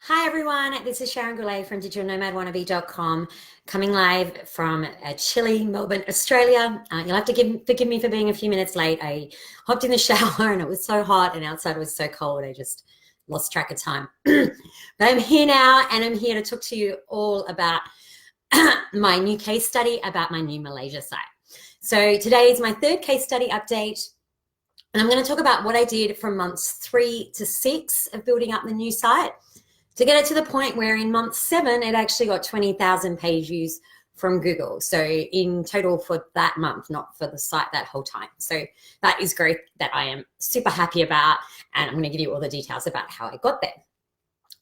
Hi everyone, this is Sharon Goulet from digitalnomadwannabe.com, coming live from chilly Melbourne, Australia. You'll have to forgive me for being a few minutes late. I hopped in the shower and it was so hot and outside was so cold, I just lost track of time. But I'm here now and I'm here to talk to you all about my new case study about my new Malaysia site. So today is my third case study update. And I'm going to talk about what I did from months 3 to 6 of building up the new site, to get it to the point where in month 7, it actually got 20,000 page views from Google. So in total for that month, not for the site that whole time. So that is great, that I am super happy about. And I'm going to give you all the details about how I got there.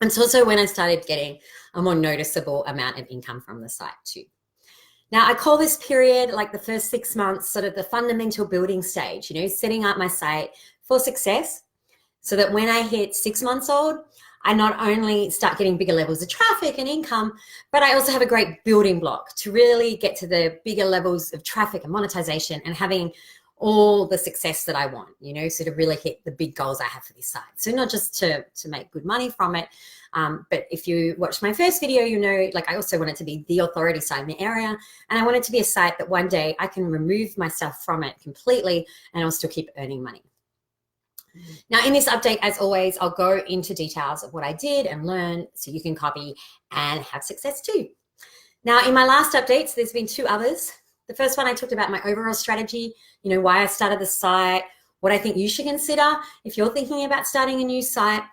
And it's also when I started getting a more noticeable amount of income from the site too. Now, I call this period, like the first 6 months, sort of the fundamental building stage, setting up my site for success, so that when I hit 6 months old, I not only start getting bigger levels of traffic and income, but I also have a great building block to really get to the bigger levels of traffic and monetization and having all the success that I want, so to really hit the big goals I have for this site. So not just to make good money from it, but if you watched my first video, I also want it to be the authority site in the area. And I want it to be a site that one day I can remove my stuff from it completely and I'll still keep earning money. Now, in this update, as always, I'll go into details of what I did and learn so you can copy and have success too. Now, in my last updates, there's been 2 others. The first one, I talked about my overall strategy, why I started the site, what I think you should consider if you're thinking about starting a new site.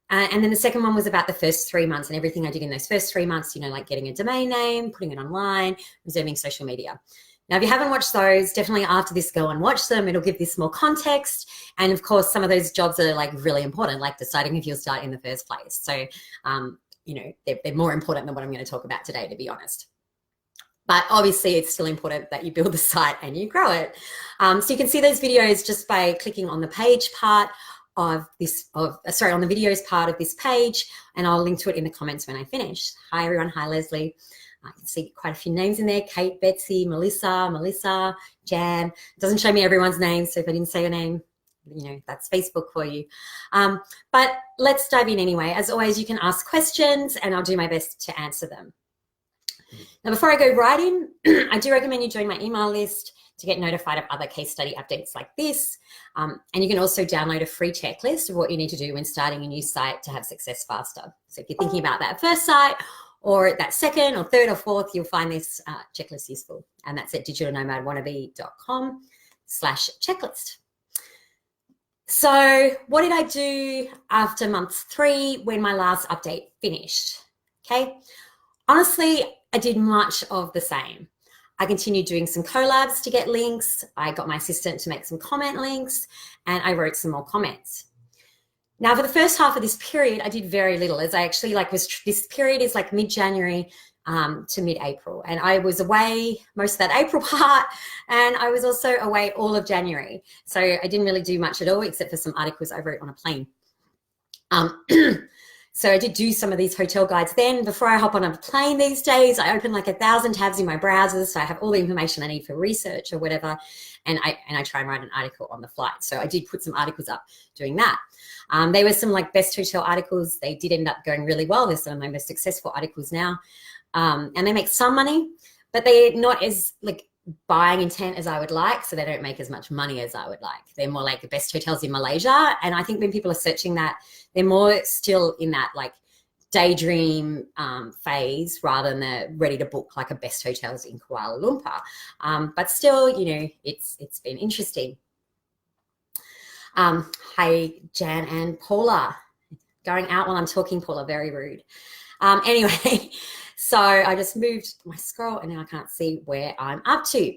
And then the second one was about the first 3 months and everything I did in those first 3 months, like getting a domain name, putting it online, reserving social media. Now, if you haven't watched those, definitely after this, go and watch them. It'll give this more context. And of course, some of those jobs are really important, like deciding if you'll start in the first place. So, they're more important than what I'm going to talk about today, to be honest. But obviously, it's still important that you build the site and you grow it. So you can see those videos just by clicking on the page part of this, on the videos part of this page, and I'll link to it in the comments when I finish. Hi, everyone. Hi, Leslie. I can see quite a few names in there. Kate, Betsy, Melissa, Jan. It doesn't show me everyone's name, so if I didn't say your name, that's Facebook for you. But let's dive in anyway. As always, you can ask questions and I'll do my best to answer them. Now, before I go right in, I do recommend you join my email list to get notified of other case study updates like this. And you can also download a free checklist of what you need to do when starting a new site to have success faster. So if you're thinking about that first site, or that second or third or fourth, you'll find this checklist useful. And that's at digitalnomadwannabe.com/checklist. So what did I do after month 3 when my last update finished? Okay. Honestly, I did much of the same. I continued doing some collabs to get links. I got my assistant to make some comment links and I wrote some more comments. Now, for the first half of this period, I did very little, as I actually this period is like mid-January to mid-April. And I was away most of that April part, and I was also away all of January. So I didn't really do much at all, except for some articles I wrote on a plane. So I did do some of these hotel guides then. Before I hop on a plane these days, I open like 1,000 tabs in my browser, so I have all the information I need for research or whatever, and I try and write an article on the flight. So I did put some articles up doing that. They were some best hotel articles. They did end up going really well. They're some of my most successful articles now, and they make some money, but they're not as buying intent as I would like, so they don't make as much money as I would like. They're more like the best hotels in Malaysia, and I think when people are searching that, they're more still in that daydream phase rather than the ready to book a best hotels in Kuala Lumpur. But still, it's been interesting. Hi, Jan and Paula. Going out while I'm talking, Paula, very rude. Anyway, so I just moved my scroll and now I can't see where I'm up to.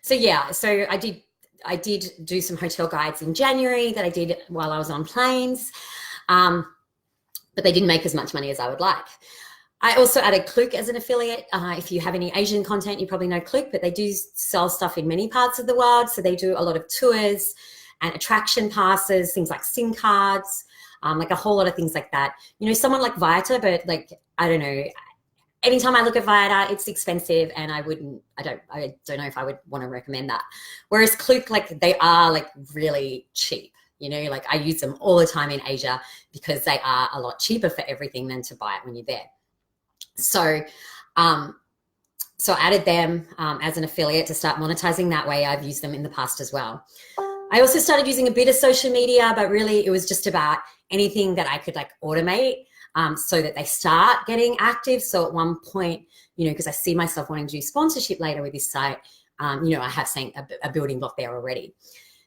So I did do some hotel guides in January that I did while I was on planes, but they didn't make as much money as I would like. I also added Klook as an affiliate. If you have any Asian content, you probably know Klook, but they do sell stuff in many parts of the world. So they do a lot of tours and attraction passes, things like SIM cards, a whole lot of things like that. Someone like Vita, but I don't know. anytime I look at Viator, it's expensive, and I don't know if I would want to recommend that. Whereas Klook, like, they are like really cheap. You know, like I use them all the time in Asia because they are a lot cheaper for everything than to buy it when you're there. So, so I added them as an affiliate to start monetizing that way. I've used them in the past as well. I also started using a bit of social media, but really it was just about anything that I could like automate so that they start getting active. So at one point, you know, because I see myself wanting to do sponsorship later with this site, you know, I have seen a building block there already.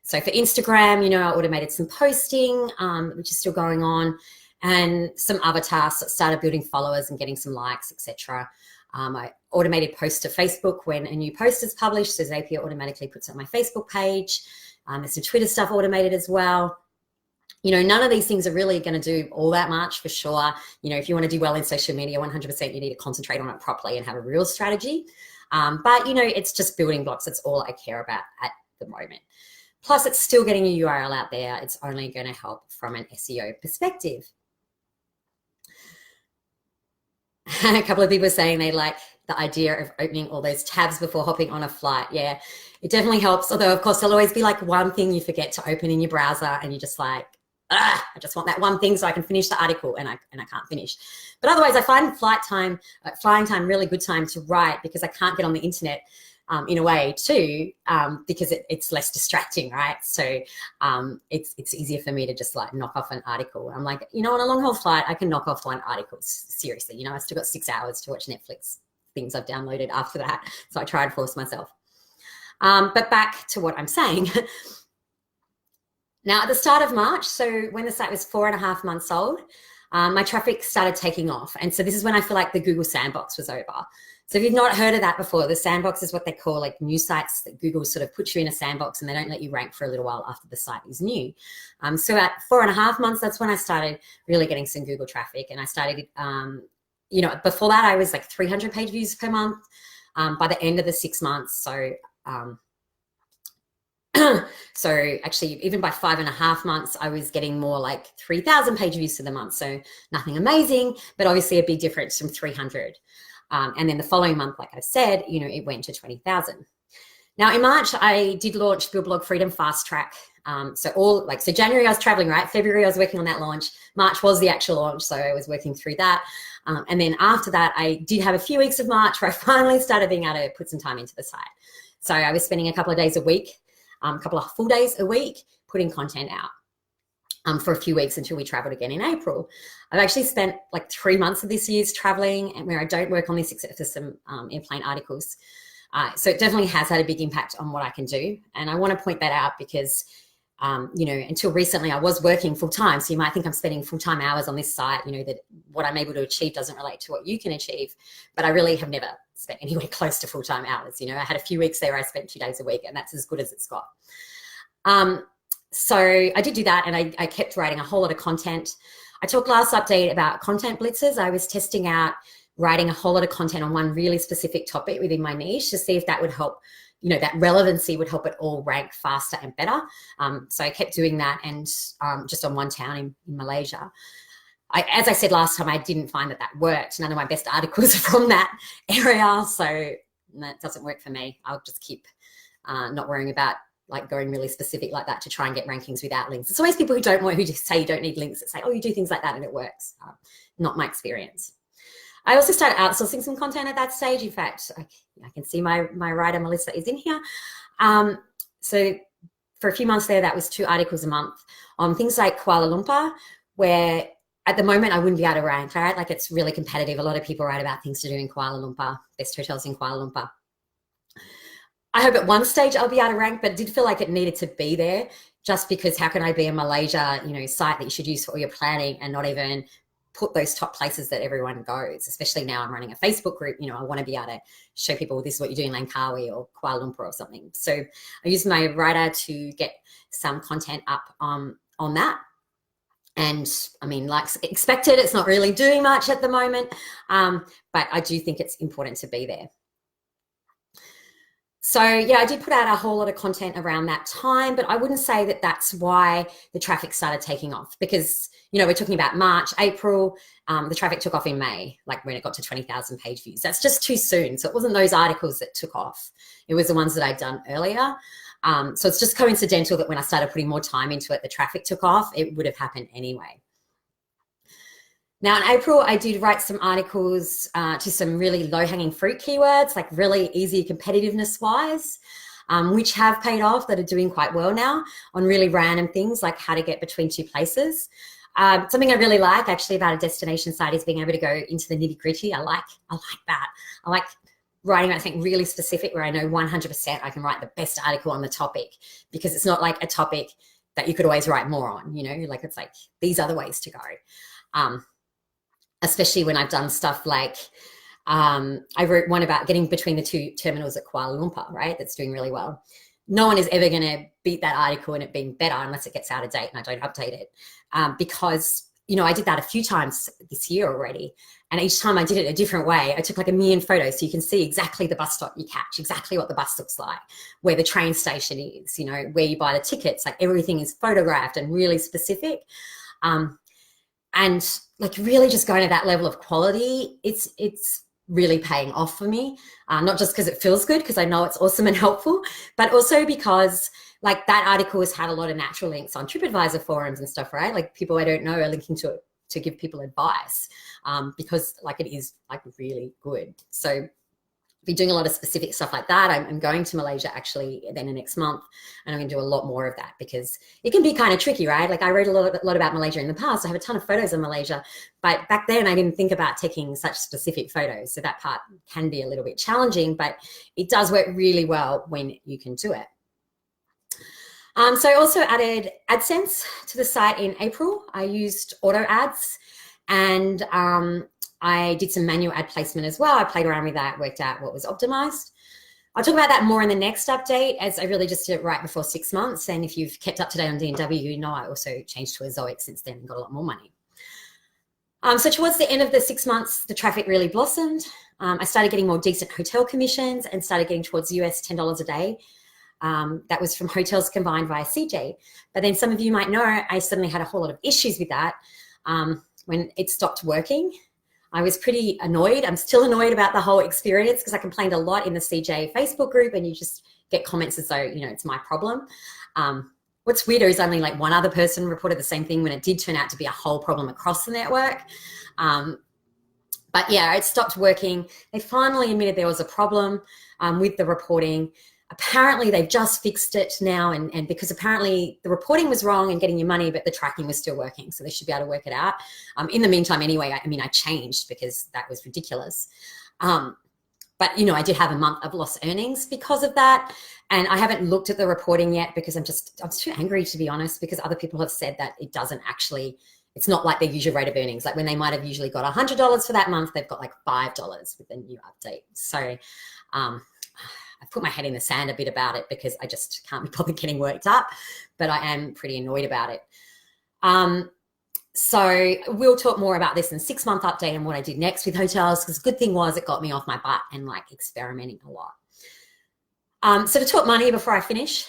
So for Instagram, you know, I automated some posting, which is still going on, and some other tasks that started building followers and getting some likes, etc. I automated posts to Facebook when a new post is published, so Zapier automatically puts it on my Facebook page. There's some Twitter stuff automated as well. You know, none of these things are really going to do all that much for sure. You know, if you want to do well in social media, 100% you need to concentrate on it properly and have a real strategy. But, you know, it's just building blocks. That's all I care about at the moment. Plus, it's still getting a URL out there. It's only going to help from an SEO perspective. A couple of people are saying they like the idea of opening all those tabs before hopping on a flight. Yeah, it definitely helps. Although, of course, there'll always be like one thing you forget to open in your browser and you're just like, I just want that one thing so I can finish the article, and I can't finish. But otherwise, I find flying time really good time to write because I can't get on the internet in a way too, because it's less distracting, right? So it's easier for me to just like knock off an article. I'm like, you know, on a long haul flight, I can knock off one article. Seriously, you know, I still got 6 hours to watch Netflix things I've downloaded after that. So I try and force myself. But back to what I'm saying. Now, at the start of March, so when the site was 4.5 months old, my traffic started taking off. And so this is when I feel like the Google sandbox was over. So if you've not heard of that before, the sandbox is what they call like new sites that Google sort of puts you in a sandbox and they don't let you rank for a little while after the site is new. So at 4.5 months, that's when I started really getting some Google traffic. And I started, you know, before that I was like 300 page views per month. By the end of the 6 months, so so actually even by 5.5 months, I was getting more like 3,000 page views for the month. So nothing amazing, but obviously a big difference from 300. And then the following month, like I said, you know, it went to 20,000. Now in March, I did launch Build Blog Freedom Fast Track. So January I was traveling, right? February I was working on that launch. March was the actual launch, so I was working through that. And then after that, I did have a few weeks of March where I finally started being able to put some time into the site. So I was spending a couple of days a week, a couple of full days a week, putting content out. For a few weeks until we traveled again in April. I've actually spent like 3 months of this year's traveling, and where I don't work on this except for some airplane articles. So it definitely has had a big impact on what I can do. And I want to point that out because, you know, until recently I was working full time. So you might think I'm spending full-time hours on this site, you know, that what I'm able to achieve doesn't relate to what you can achieve. But I really have never spent anywhere close to full-time hours. You know, I had a few weeks there where I spent 2 days a week, and that's as good as it's got. So I did do that, and I kept writing a whole lot of content. I talked last update about content blitzes. I was testing out writing a whole lot of content on one really specific topic within my niche to see if that would help, you know, that relevancy would help it all rank faster and better. So I kept doing that, and just on one town in Malaysia. As I said last time, I didn't find that worked. None of my best articles are from that area, so that doesn't work for me. I'll just keep not worrying about like going really specific like that to try and get rankings without links. It's always people who just say you don't need links that say, oh, you do things like that and it works. Not my experience. I also started outsourcing some content at that stage. In fact, I can see my writer, Melissa, is in here. So for a few months there, that was 2 articles a month on things like Kuala Lumpur, where at the moment I wouldn't be able to rank, right? Like it's really competitive. A lot of people write about things to do in Kuala Lumpur, best hotels in Kuala Lumpur. I hope at one stage I'll be able to rank, but it did feel like it needed to be there just because how can I be a Malaysia, you know, site that you should use for all your planning and not even put those top places that everyone goes, especially now I'm running a Facebook group, you know, I want to be able to show people this is what you do in Langkawi or Kuala Lumpur or something. So I used my writer to get some content up on that. And I mean, like expected, it's not really doing much at the moment, but I do think it's important to be there. So yeah, I did put out a whole lot of content around that time, but I wouldn't say that that's why the traffic started taking off because, you know, we're talking about March, April, the traffic took off in May, like when it got to 20,000 page views. That's just too soon. So it wasn't those articles that took off. It was the ones that I'd done earlier. So it's just coincidental that when I started putting more time into it, the traffic took off. It would have happened anyway. Now in April, I did write some articles to some really low-hanging fruit keywords, like really easy competitiveness-wise, which have paid off, that are doing quite well now on really random things like how to get between two places. Something I really like actually about a destination site is being able to go into the nitty-gritty. I like that. I like writing about something really specific where I know 100% I can write the best article on the topic, because it's not like a topic that you could always write more on, you know, like it's like these are the ways to go. Especially when I've done stuff like I wrote one about getting between the two terminals at Kuala Lumpur, right? That's doing really well. No one is ever going to beat that article and it being better unless it gets out of date and I don't update it. Because, you know, I did that a few times this year already. And each time I did it a different way. I took like a million photos so you can see exactly the bus stop you catch, exactly what the bus looks like, where the train station is, you know, where you buy the tickets, like everything is photographed and really specific. And like really just going to that level of quality, it's really paying off for me, not just because it feels good, because I know it's awesome and helpful, but also because like that article has had a lot of natural links on TripAdvisor forums and stuff, right? Like people I don't know are linking to it to give people advice, because like it is like really good. So be doing a lot of specific stuff like that. I'm going to Malaysia actually then the next month, and I'm going to do a lot more of that because it can be kind of tricky, right? Like I wrote a lot about Malaysia in the past. I have a ton of photos of Malaysia, but back then I didn't think about taking such specific photos. So that part can be a little bit challenging, but it does work really well when you can do it. So I also added AdSense to the site in April. I used auto ads, and I did some manual ad placement as well. I played around with that, worked out what was optimized. I'll talk about that more in the next update, as I really just did it right before 6 months. And if you've kept up to date on D&W, you know I also changed to a Zoic since then and got a lot more money. So towards the end of the 6 months, the traffic really blossomed. I started getting more decent hotel commissions and started getting towards US $10 a day. That was from hotels combined via CJ. But then some of you might know I suddenly had a whole lot of issues with that when it stopped working. I was pretty annoyed. I'm still annoyed about the whole experience because I complained a lot in the CJ Facebook group, and you just get comments as though, you know, it's my problem. What's weirder is only like one other person reported the same thing when it did turn out to be a whole problem across the network. But yeah, it stopped working. They finally admitted there was a problem with the reporting. Apparently they've just fixed it now, and because apparently the reporting was wrong and getting your money, but the tracking was still working, so they should be able to work it out. In the meantime anyway, I changed because that was ridiculous. But you know, I did have a month of lost earnings because of that, and I haven't looked at the reporting yet because I'm too angry, to be honest, because other people have said that it doesn't actually, it's not like their usual rate of earnings. Like when they might have usually got $100 for that month, they've got like $5 with the new update. So I've put my head in the sand a bit about it because I just can't be bothered getting worked up, but I am pretty annoyed about it. So we'll talk more about this in the 6 month update and what I did next with hotels, because the good thing was it got me off my butt and like experimenting a lot. So to talk money before I finish,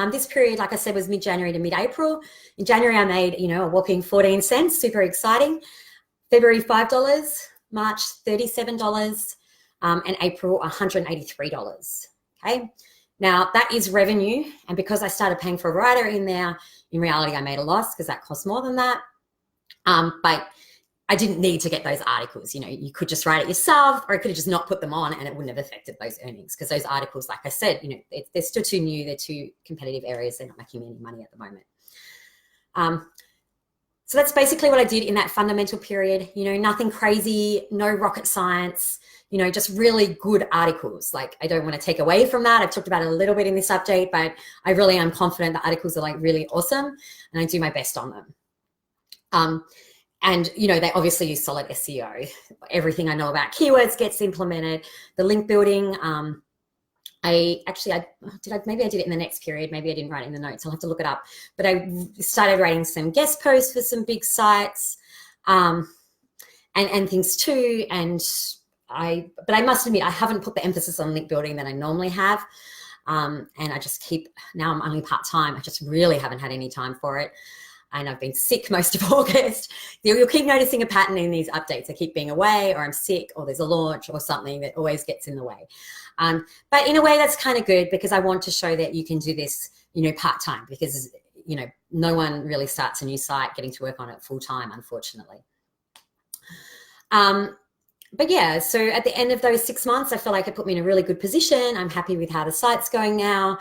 this period, like I said, was mid-January to mid-April. In January, I made, you know, a whopping 14 cents, super exciting. February, $5, March, $37, and April, $183. Okay, now that is revenue, and because I started paying for a writer in there, in reality I made a loss because that costs more than that. But I didn't need to get those articles. You know, you could just write it yourself, or I could have just not put them on and it wouldn't have affected those earnings, because those articles, like I said, you know, they're still too new, they're too competitive areas, they're not making me any money at the moment. So that's basically what I did in that fundamental period. You know, nothing crazy, no rocket science, you know, just really good articles. Like, I don't want to take away from that. I've talked about it a little bit in this update, but I really am confident the articles are like really awesome and I do my best on them. And, you know, they obviously use solid SEO. Everything I know about keywords gets implemented. The link building, maybe I did it in the next period. Maybe I didn't write it in the notes. I'll have to look it up. But I started writing some guest posts for some big sites and things too. But I must admit, I haven't put the emphasis on link building that I normally have. And I just now I'm only part-time. I just really haven't had any time for it. and I've been sick most of August. You'll keep noticing a pattern in these updates. I keep being away, or I'm sick, or there's a launch or something that always gets in the way. But in a way, that's kind of good, because I want to show that you can do this, part-time, because, no one really starts a new site getting to work on it full-time, unfortunately. But yeah, so at the end of those 6 months, I feel like it put me in a really good position. I'm happy with how the site's going now.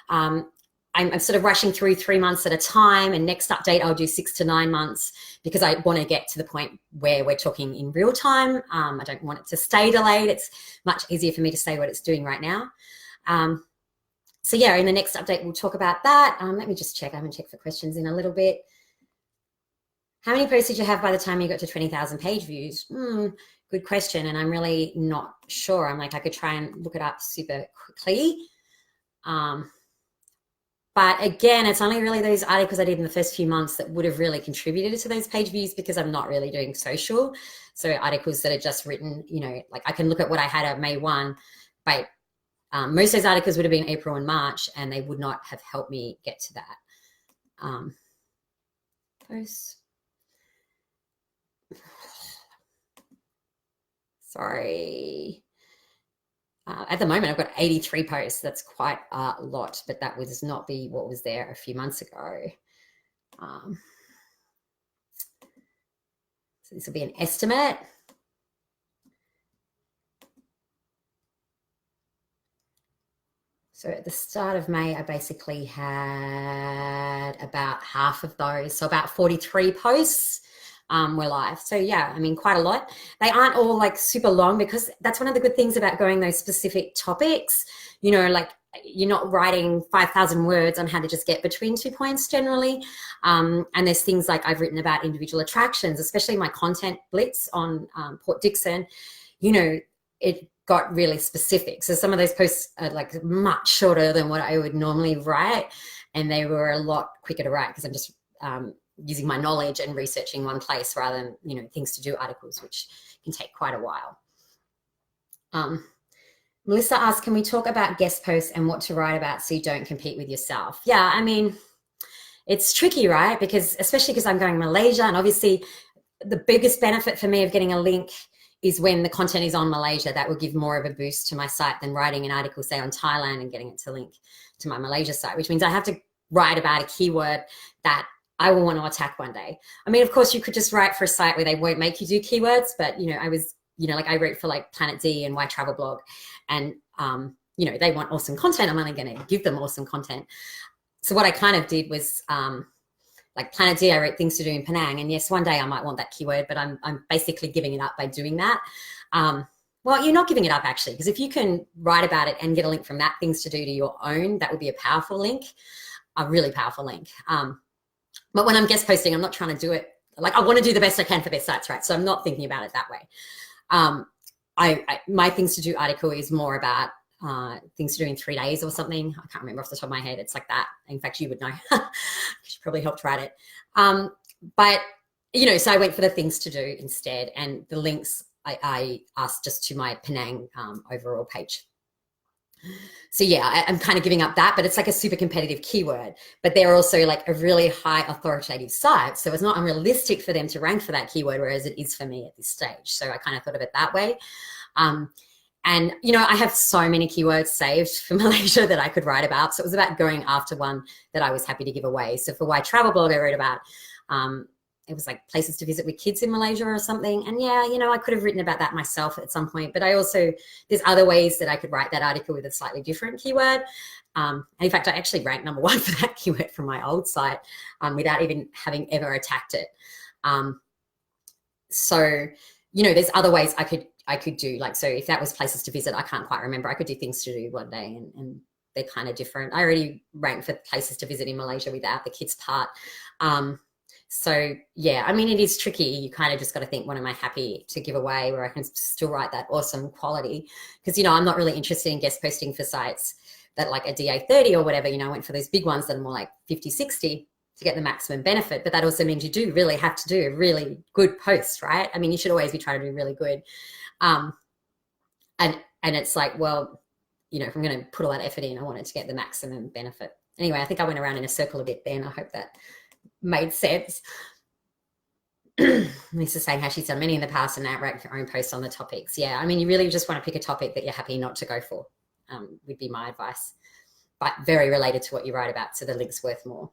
I'm sort of rushing through 3 months at a time, and next update I'll do 6 to 9 months, because I want to get to the point where we're talking in real time. I don't want it to stay delayed. It's much easier for me to say what it's doing right now. So yeah, in the next update we'll talk about that. Let me just check. I haven't checked for questions in a little bit. How many posts did you have by the time you got to 20,000 page views? Good question, and I'm really not sure. I could try and look it up super quickly. But again, it's only really those articles I did in the first few months that would have really contributed to those page views, because I'm not really doing social. So articles that are just written, I can look at what I had at May 1, but most of those articles would have been April and March, and they would not have helped me get to that. Posts. Sorry. At the moment, I've got 83 posts. That's quite a lot, but that would not be what was there a few months ago. So this will be an estimate. So at the start of May, I basically had about half of those. So about 43 posts were live. So yeah, quite a lot. They aren't all super long, because that's one of the good things about going those specific topics. You're not writing 5,000 words on how to just get between 2 points generally. And there's things like I've written about individual attractions, especially my content blitz on Port Dickson. It got really specific. So some of those posts are much shorter than what I would normally write, and they were a lot quicker to write, because I'm just using my knowledge and researching one place rather than, things to do articles, which can take quite a while. Melissa asked, can we talk about guest posts and what to write about so you don't compete with yourself? Yeah, it's tricky, right? Especially because I'm going to Malaysia, and obviously the biggest benefit for me of getting a link is when the content is on Malaysia. That will give more of a boost to my site than writing an article, say, on Thailand and getting it to link to my Malaysia site, which means I have to write about a keyword that I will want to attack one day. Of course, you could just write for a site where they won't make you do keywords, but, I was, I wrote for Planet D and Why Travel Blog, and, they want awesome content. I'm only going to give them awesome content. So what I kind of did was, Planet D, I wrote things to do in Penang, and yes, one day I might want that keyword, but I'm basically giving it up by doing that. Well, you're not giving it up, actually, because if you can write about it and get a link from that things to do to your own, that would be a powerful link, a really powerful link. But when I'm guest posting, I'm not trying to do it. I want to do the best I can for their sites, right? So I'm not thinking about it that way. My things to do article is more about things to do in 3 days or something. I can't remember off the top of my head. It's like that. In fact, you would know. You probably helped write it. But, so I went for the things to do instead. And the links I asked just to my Penang overall page. So yeah, I'm kind of giving up that, but it's a super competitive keyword, but they're also a really high authoritative site. So it's not unrealistic for them to rank for that keyword, whereas it is for me at this stage. So I kind of thought of it that way. And, I have so many keywords saved for Malaysia that I could write about. So it was about going after one that I was happy to give away. So for Why Travel Blog, I wrote about, it was places to visit with kids in Malaysia or something. And yeah, I could have written about that myself at some point, but there's other ways that I could write that article with a slightly different keyword. And in fact, I actually ranked number 1 for that keyword from my old site without even having ever attacked it. So, there's other ways I could do, so if that was places to visit, I can't quite remember. I could do things to do one day, and they're kind of different. I already ranked for places to visit in Malaysia without the kids part. So yeah, it is tricky. You kind of just got to think, what am I happy to give away where I can still write that awesome quality? Because, I'm not really interested in guest posting for sites that a DA30 or whatever, I went for those big ones that are more 50, 60 to get the maximum benefit. But that also means you do really have to do a really good post, right? You should always be trying to do really good. And it's well, if I'm going to put all that effort in, I want it to get the maximum benefit. Anyway, I think I went around in a circle a bit then. I hope that made sense. Lisa's saying how she's done many in the past and outright her own posts on the topics. Yeah, I mean, you really just want to pick a topic that you're happy not to go for, would be my advice, but very related to what you write about, so the link's worth more.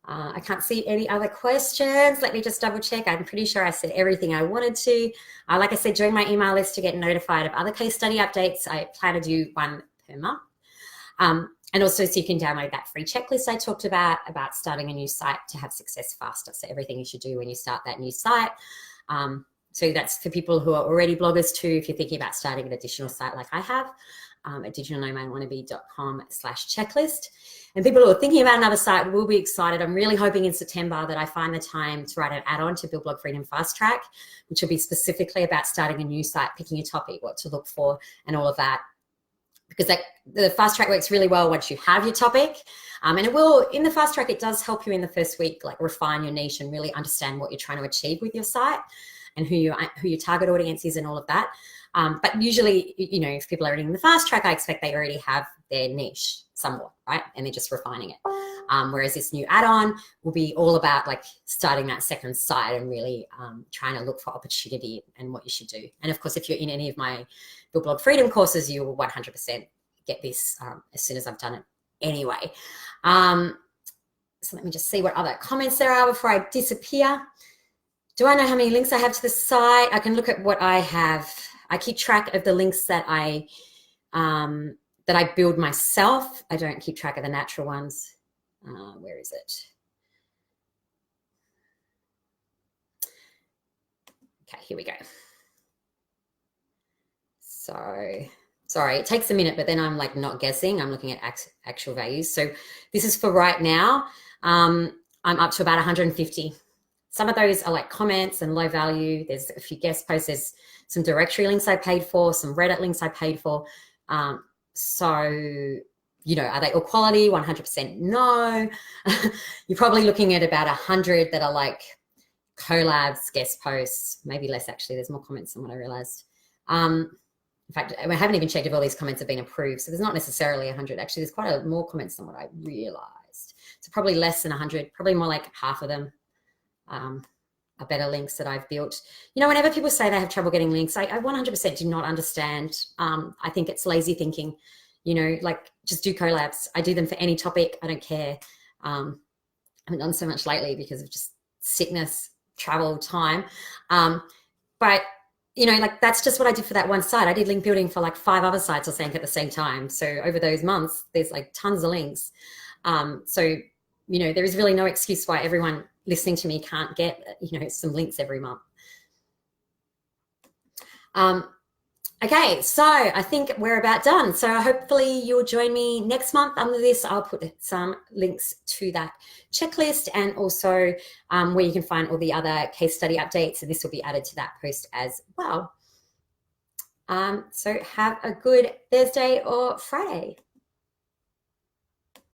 I can't see any other questions. Let me just double check. I'm pretty sure I said everything I wanted to. Like I said, join my email list to get notified of other case study updates. I plan to do one per month. And also, so you can download that free checklist I talked about starting a new site to have success faster. So everything you should do when you start that new site. So that's for people who are already bloggers too, if you're thinking about starting an additional site like I have, at digitalnomadwannabe.com/checklist. And people who are thinking about another site will be excited. I'm really hoping in September that I find the time to write an add-on to Build Blog Freedom Fast Track, which will be specifically about starting a new site, picking a topic, what to look for, and all of that. Because the fast track works really well once you have your topic. And it will, in the fast track, it does help you in the first week, like refine your niche and really understand what you're trying to achieve with your site and who your target audience is and all of that. But usually, you know, if people are reading the fast track, I expect they already have their niche somewhat, right? And they're just refining it. Whereas this new add-on will be all about like starting that second site and really trying to look for opportunity and what you should do. And of course, if you're in any of my Build Blog Freedom courses, you will 100% get this as soon as I've done it anyway. So let me just see what other comments there are before I disappear. Do I know how many links I have to the site? I can look at what I have. I keep track of the links that I build myself. I don't keep track of the natural ones. Where is it? Okay, here we go. So, sorry, it takes a minute, but then I'm like not guessing. I'm looking at actual values. So this is for right now. I'm up to about 150. Some of those are like comments and low value. There's a few guest posts. There's some directory links I paid for, some Reddit links I paid for. So, you know, are they all quality? 100% no. You're probably looking at about 100 that are like collabs, guest posts, maybe less actually. There's more comments than what I realized. In fact, I haven't even checked if all these comments have been approved. So there's not necessarily 100. Actually, there's quite more comments than what I realized. So probably less than 100, probably more like half of them are better links that I've built. You know, whenever people say they have trouble getting links, I 100% do not understand. I think it's lazy thinking, you know, like just do collabs. I do them for any topic. I don't care. I haven't done so much lately because of just sickness, travel, time. But you know, like that's just what I did for that one site. I did link building for like 5 other sites or something at the same time. So over those months, there's like tons of links. So, you know, there is really no excuse why everyone listening to me can't get, you know, some links every month. Okay, so I think we're about done. So hopefully you'll join me next month. Under this, I'll put some links to that checklist and also where you can find all the other case study updates, and this will be added to that post as well. So have a good Thursday or Friday.